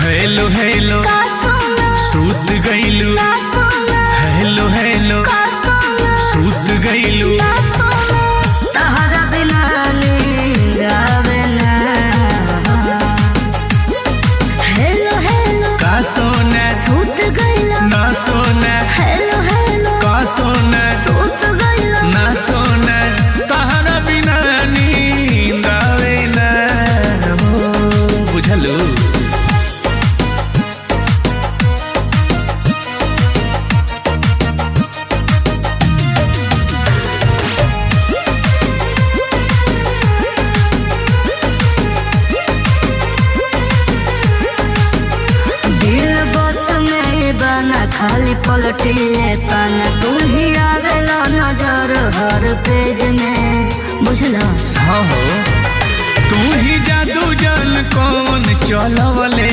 Hello hello सूत गईलू, hello hello सूत गईलू। तहरा बिना नींद आवे ना। हेलो हेलो का सोना सूत गईला ना सोना, हेलो हेलो का सोना सूत गईला ना सोना, तहरा बिना नींद आवे ना। हो बुझलू। बना खाली पलटिए पाना, तू ही आवेला नजर हर पेज में, बुझला। हाँ हो तू ही जादू जान कौन चलवले